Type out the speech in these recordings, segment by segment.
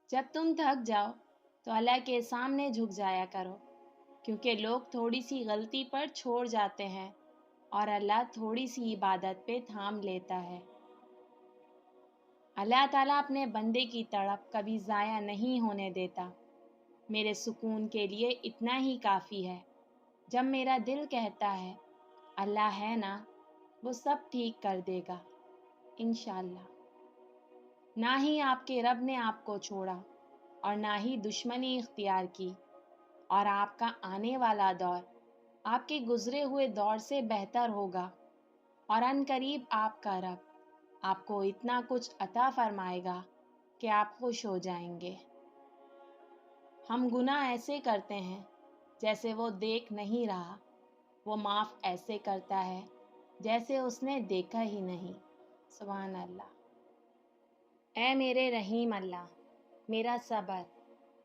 جب تم تھک جاؤ تو اللہ کے سامنے جھک جایا کرو، کیونکہ لوگ تھوڑی سی غلطی پر چھوڑ جاتے ہیں اور اللہ تھوڑی سی عبادت پہ تھام لیتا ہے۔ اللہ تعالیٰ اپنے بندے کی تڑپ کبھی ضائع نہیں ہونے دیتا۔ میرے سکون کے لیے اتنا ہی کافی ہے جب میرا دل کہتا ہے اللہ ہے نا، وہ سب ٹھیک کر دے گا انشاءاللہ۔ نہ ہی آپ کے رب نے آپ کو چھوڑا اور نہ ہی دشمنی اختیار کی، اور آپ کا آنے والا دور آپ کے گزرے ہوئے دور سے بہتر ہوگا، اور ان قریب آپ کا رب آپ کو اتنا کچھ عطا فرمائے گا کہ آپ خوش ہو جائیں گے۔ ہم گناہ ایسے کرتے ہیں جیسے وہ دیکھ نہیں رہا، وہ معاف ایسے کرتا ہے جیسے اس نے دیکھا ہی نہیں۔ سبحان اللہ۔ اے میرے رحیم اللہ، میرا صبر،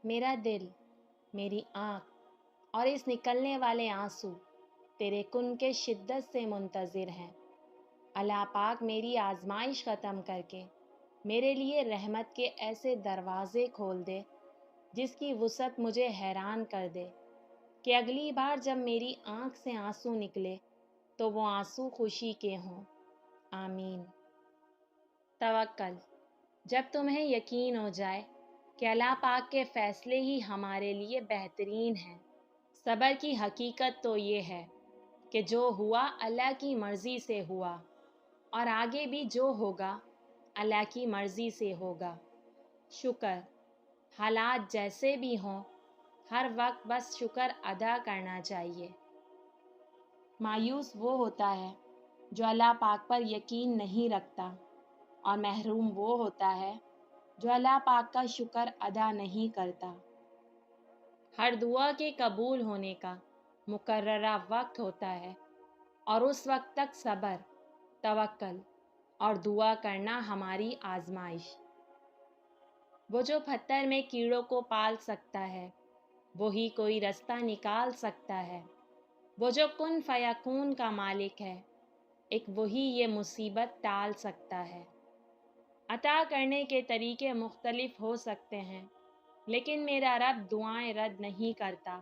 میرا دل، میری آنکھ اور اس نکلنے والے آنسو تیرے کن کے شدت سے منتظر ہیں۔ اللہ پاک میری آزمائش ختم کر کے میرے لیے رحمت کے ایسے دروازے کھول دے جس کی وسعت مجھے حیران کر دے کہ اگلی بار جب میری آنکھ سے آنسو نکلے تو وہ آنسو خوشی کے ہوں۔ آمین۔ توکل۔ جب تمہیں یقین ہو جائے کہ اللہ پاک کے فیصلے ہی ہمارے لیے بہترین ہیں۔ صبر کی حقیقت تو یہ ہے کہ جو ہوا اللہ کی مرضی سے ہوا، اور آگے بھی جو ہوگا اللہ کی مرضی سے ہوگا۔ شکر، حالات جیسے بھی ہوں ہر وقت بس شکر ادا کرنا چاہیے۔ مایوس وہ ہوتا ہے جو اللہ پاک پر یقین نہیں رکھتا، اور محروم وہ ہوتا ہے جو اللہ پاک کا شکر ادا نہیں کرتا۔ ہر دعا کے قبول ہونے کا مقررہ وقت ہوتا ہے، اور اس وقت تک صبر، توکل اور دعا کرنا ہماری آزمائش۔ وہ جو پتھر میں کیڑوں کو پال سکتا ہے وہی کوئی رستہ نکال سکتا ہے۔ وہ جو کن فیکون کا مالک ہے ایک وہی یہ مصیبت ٹال سکتا ہے۔ عطا کرنے کے طریقے مختلف ہو سکتے ہیں، لیکن میرا رب دعائیں رد نہیں کرتا۔